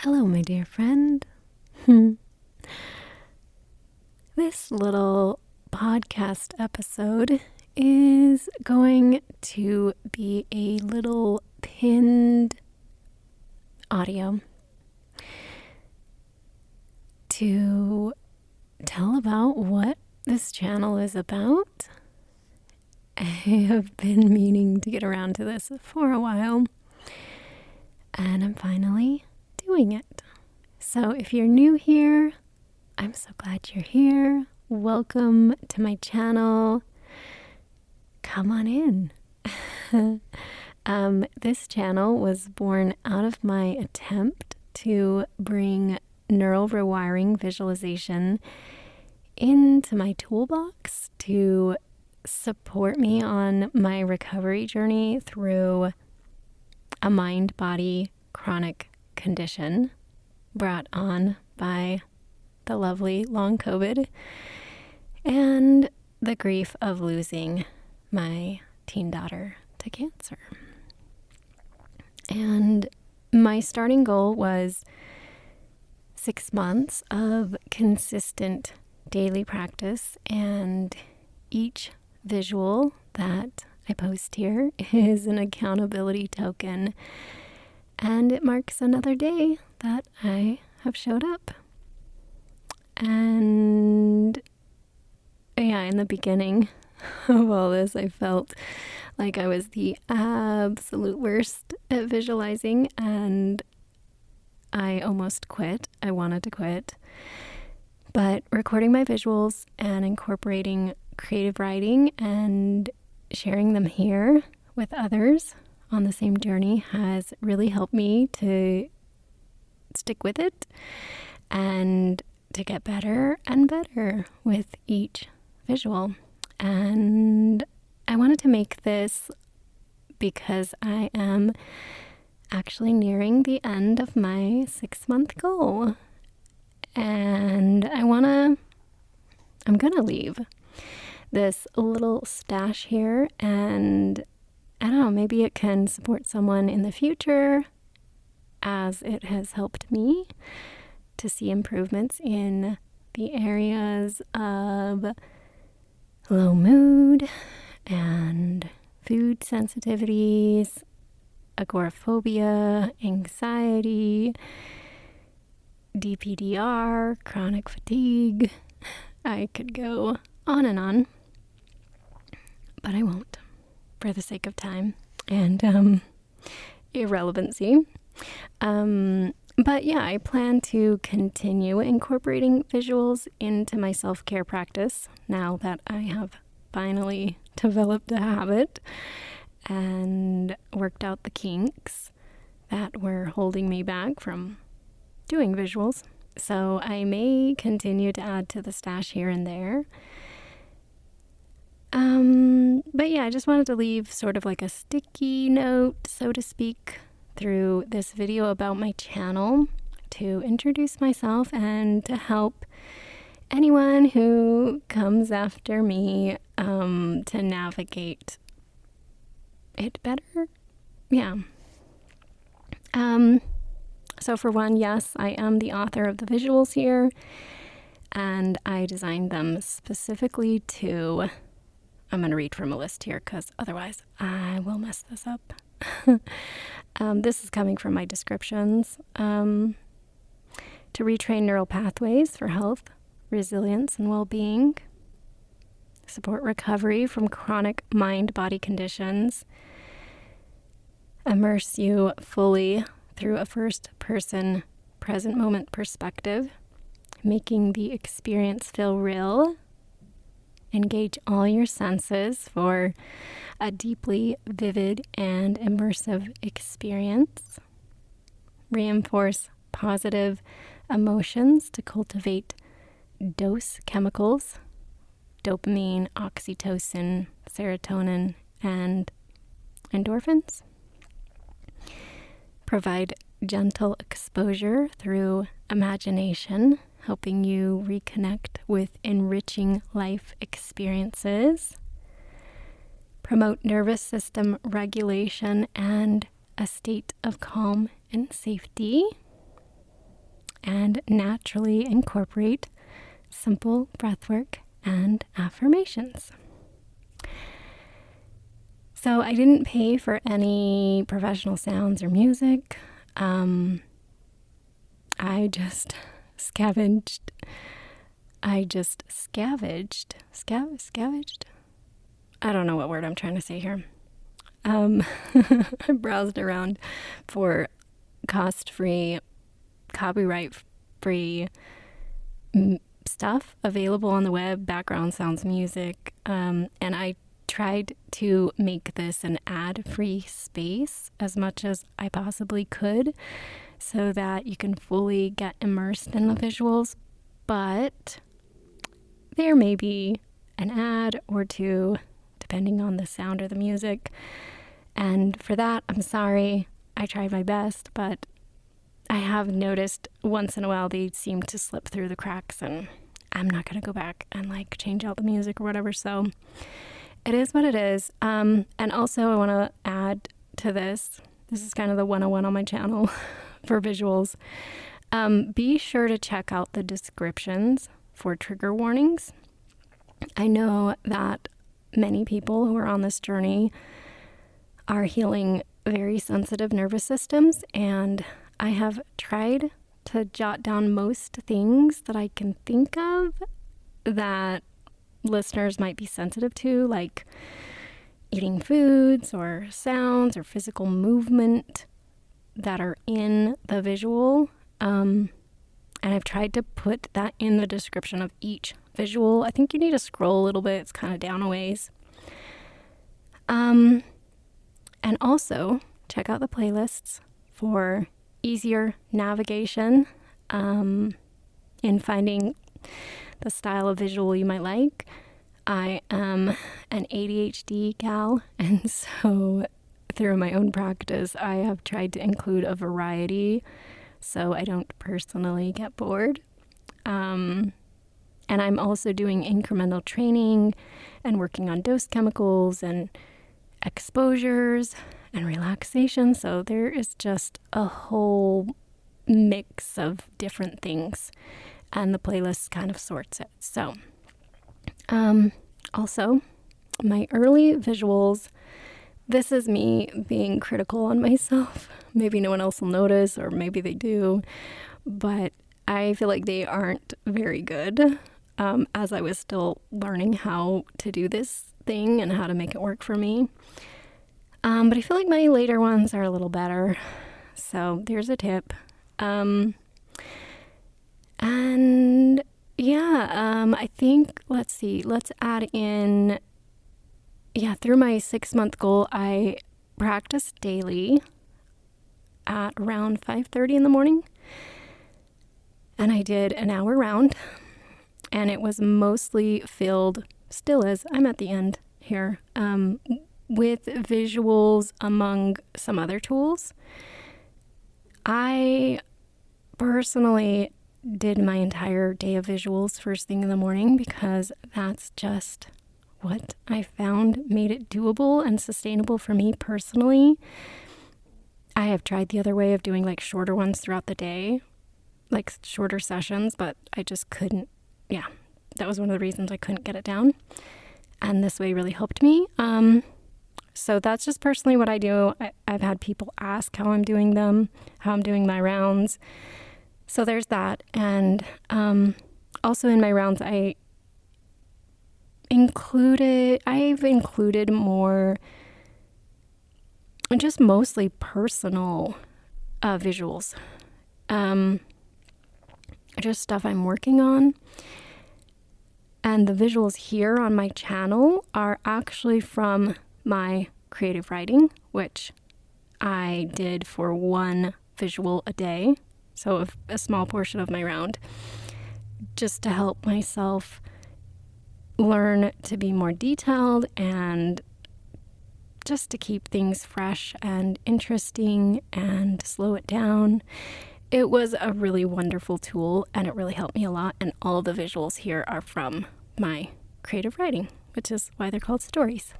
Hello, my dear friend. This little podcast episode is going to be a little pinned audio to tell about what this channel is about. I have been meaning to get around to this for a while, and I'm finally doing it. So if you're new here, I'm so glad you're here. Welcome to my channel. Come on in. This channel was born out of my attempt to bring neural rewiring visualization into my toolbox to support me on my recovery journey through a mind-body chronic condition brought on by the lovely long COVID and the grief of losing my teen daughter to cancer. And my starting goal was 6 months of consistent daily practice, and each visual that I post here is an accountability token, and it marks another day that I have showed up. And yeah, in the beginning of all this, I felt like I was the absolute worst at visualizing, and I almost quit. I wanted to quit. But recording my visuals and incorporating creative writing and sharing them here with others on the same journey has really helped me to stick with it and to get better and better with each visual. And I wanted to make this because I am actually nearing the end of my 6-month goal. And I'm gonna leave this little stash here, and I don't know, maybe it can support someone in the future, as it has helped me to see improvements in the areas of low mood and food sensitivities, agoraphobia, anxiety, DPDR, chronic fatigue. I could go on and on, but I won't, for the sake of time and irrelevancy. But yeah, I plan to continue incorporating visuals into my self-care practice now that I have finally developed a habit and worked out the kinks that were holding me back from doing visuals. So I may continue to add to the stash here and there. But yeah, I just wanted to leave sort of like a sticky note, so to speak, through this video about my channel to introduce myself and to help anyone who comes after me to navigate it better. Yeah. So for one, yes, I am the author of the visuals here, and I designed them specifically to, I'm going to read from a list here because otherwise I will mess this up. This is coming from my descriptions. To retrain neural pathways for health, resilience, and well-being, support recovery from chronic mind-body conditions, immerse you fully through a first-person, present-moment perspective, making the experience feel real, engage all your senses for a deeply vivid and immersive experience, reinforce positive emotions to cultivate dose chemicals, dopamine, oxytocin, serotonin, and endorphins, provide gentle exposure through imagination, helping you reconnect with enriching life experiences, promote nervous system regulation and a state of calm and safety, and naturally incorporate simple breathwork and affirmations. So I didn't pay for any professional sounds or music. I just scavenged. Scavenged? I don't know what word I'm trying to say here. I browsed around for cost-free, copyright-free stuff available on the web, background sounds, music, and I tried to make this an ad-free space as much as I possibly could so that you can fully get immersed in the visuals, but there may be an ad or two depending on the sound or the music, and for that, I'm sorry. I tried my best, but I have noticed once in a while they seem to slip through the cracks, and I'm not going to go back and change out the music or whatever, so it is what it is. And also I want to add to this is kind of the 101 on my channel for visuals. Be sure to check out the descriptions for trigger warnings. I know that many people who are on this journey are healing very sensitive nervous systems, and I have tried to jot down most things that I can think of that listeners might be sensitive to, like eating foods or sounds or physical movement that are in the visual. And I've tried to put that in the description of each visual. I think you need to scroll a little bit. It's kind of down a ways. And also check out the playlists for easier navigation in finding the style of visual you might like. I am an ADHD gal, and so through my own practice, I have tried to include a variety so I don't personally get bored. And I'm also doing incremental training and working on dose chemicals and exposures and relaxation. So there is just a whole mix of different things, and the playlist kind of sorts it. So, also, my early visuals, this is me being critical on myself. Maybe no one else will notice, or maybe they do, but I feel like they aren't very good, as I was still learning how to do this thing and how to make it work for me. But I feel like my later ones are a little better. So there's a tip. And yeah, I think, let's add in, through my 6-month goal, I practice daily at around 5:30 in the morning. And I did an hour round, and it was mostly filled, still is, I'm at the end here, with visuals among some other tools. I personally did my entire day of visuals first thing in the morning because that's just what I found made it doable and sustainable for me personally. I have tried the other way of doing shorter ones throughout the day, shorter sessions, but I just couldn't. Yeah, that was one of the reasons I couldn't get it down. And this way really helped me. So that's just personally what I do. I've had people ask how I'm doing them, how I'm doing my rounds. So there's that. And also in my rounds, I've included more just mostly personal visuals. Just stuff I'm working on. And the visuals here on my channel are actually from my creative writing, which I did for one visual a day, so a small portion of my round, just to help myself learn to be more detailed and just to keep things fresh and interesting and slow it down. It was a really wonderful tool, and it really helped me a lot, and all the visuals here are from my creative writing, which is why they're called stories.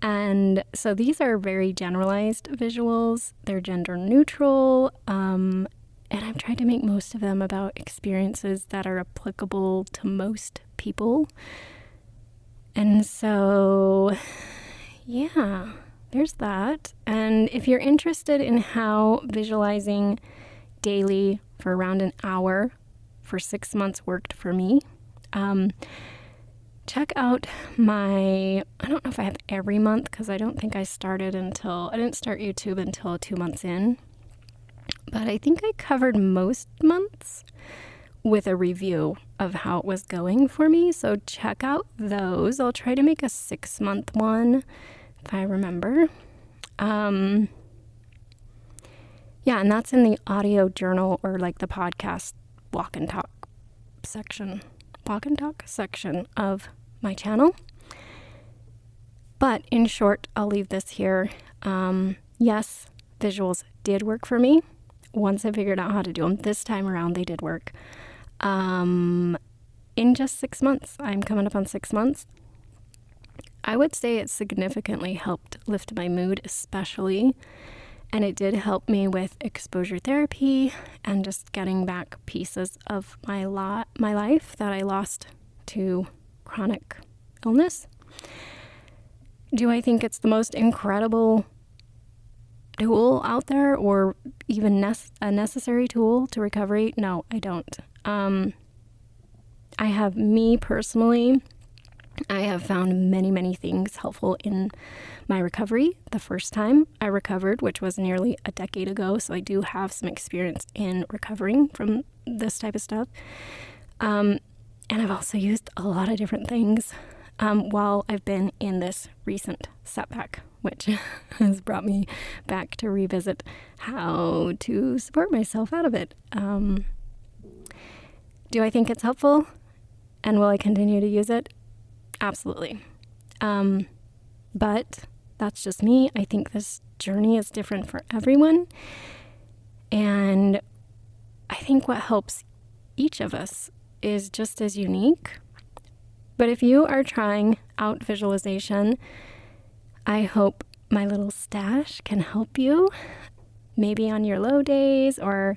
And so these are very generalized visuals. They're gender neutral. And I've tried to make most of them about experiences that are applicable to most people. And so, yeah, there's that. And if you're interested in how visualizing daily for around an hour for 6 months worked for me, check out I don't know if I have every month, because I don't think I didn't start YouTube until 2 months in. But I think I covered most months with a review of how it was going for me. So check out those. I'll try to make a 6-month one if I remember. Yeah, and that's in the audio journal, or like the podcast walk and talk section of my channel. But in short, I'll leave this here. Yes, visuals did work for me. Once I figured out how to do them, this time around they did work. In just 6 months, I'm coming up on 6 months. I would say it significantly helped lift my mood, especially. And it did help me with exposure therapy and just getting back pieces of my life that I lost to chronic illness. Do I think it's the most incredible tool out there, or even a necessary tool to recovery? No, I don't. I have found many, many things helpful in my recovery. The first time I recovered, which was nearly a decade ago, so I do have some experience in recovering from this type of stuff. And I've also used a lot of different things while I've been in this recent setback, which has brought me back to revisit how to support myself out of it. Do I think it's helpful? And will I continue to use it? Absolutely. But that's just me. I think this journey is different for everyone. And I think what helps each of us is just as unique. But if you are trying out visualization, I hope my little stash can help you, maybe on your low days, or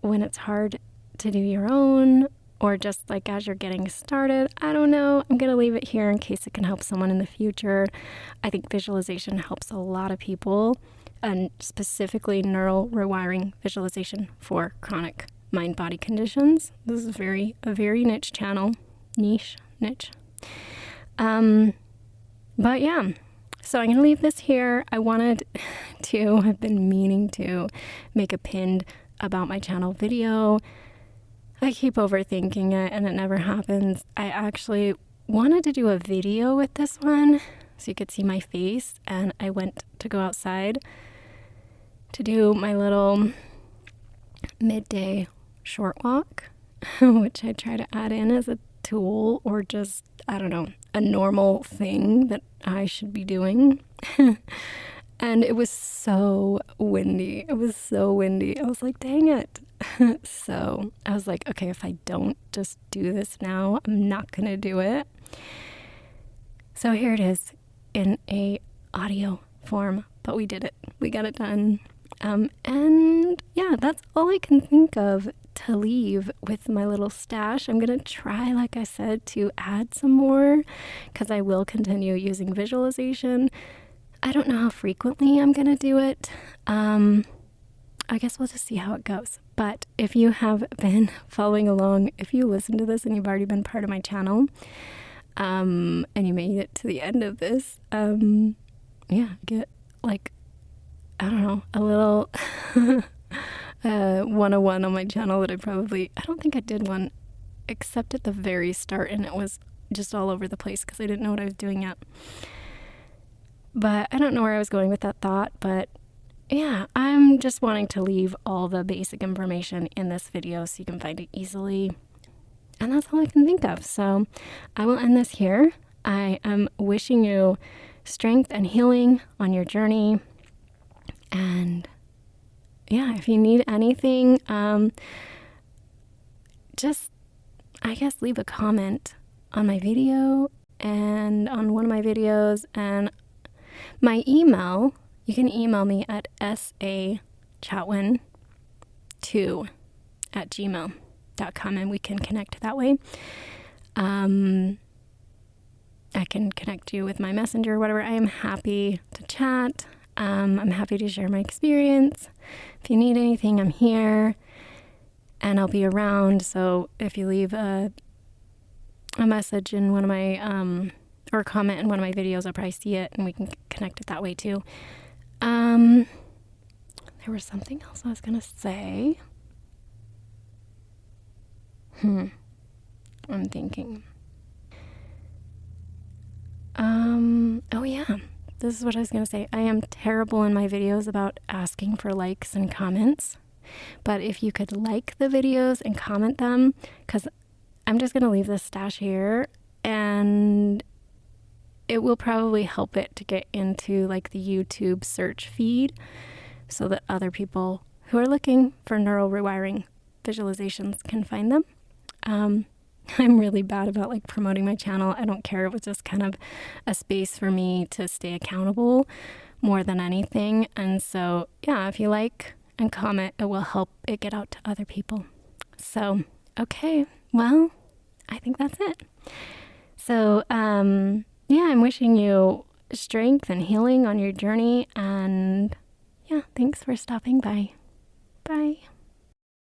when it's hard to do your own, or just like as you're getting started. I don't know. I'm going to leave it here in case it can help someone in the future. I think visualization helps a lot of people, and specifically neural rewiring visualization for chronic mind-body conditions. This is a very niche channel. Niche. But yeah, so I'm going to leave this here. I've been meaning to make a pinned about my channel video. I keep overthinking it and it never happens. I actually wanted to do a video with this one so you could see my face, and I went to go outside to do my little midday short walk, which I try to add in as a tool, or just, I don't know, a normal thing that I should be doing. And it was so windy. I was like, dang it. So I was like, okay, if I don't just do this now, I'm not going to do it. So here it is in a audio form, but we did it. We got it done. And yeah, that's all I can think of to leave with my little stash. I'm going to try, like I said, to add some more, because I will continue using visualization. I don't know how frequently I'm going to do it. I guess we'll just see how it goes. But if you have been following along, if you listen to this and you've already been part of my channel, and you made it to the end of this, get like, I don't know, a little 101 on my channel that I don't think I did one except at the very start, and it was just all over the place because I didn't know what I was doing yet. But I don't know where I was going with that thought, but yeah, I'm just wanting to leave all the basic information in this video so you can find it easily. And that's all I can think of. So I will end this here. I am wishing you strength and healing on your journey. And yeah, if you need anything, just, I guess, leave a comment on my video and on one of my videos. And my email, you can email me at sachatwin2 rewiring2@gmail.com, and we can connect that way. I can connect you with my messenger or whatever. I am happy to chat. I'm happy to share my experience. If you need anything, I'm here, and I'll be around. So if you leave a message in one of my, or a comment in one of my videos, I'll probably see it, and we can connect it that way too. There was something else I was gonna say. I'm thinking. Oh yeah, this is what I was gonna say. I am terrible in my videos about asking for likes and comments, but if you could like the videos and comment them, because I'm just gonna leave this stash here, and it will probably help it to get into like the YouTube search feed so that other people who are looking for neural rewiring visualizations can find them. I'm really bad about like promoting my channel. I don't care. It was just kind of a space for me to stay accountable more than anything. And so, yeah, if you like and comment, it will help it get out to other people. So, okay, well, I think that's it. So, yeah, I'm wishing you strength and healing on your journey. And yeah, thanks for stopping by. Bye.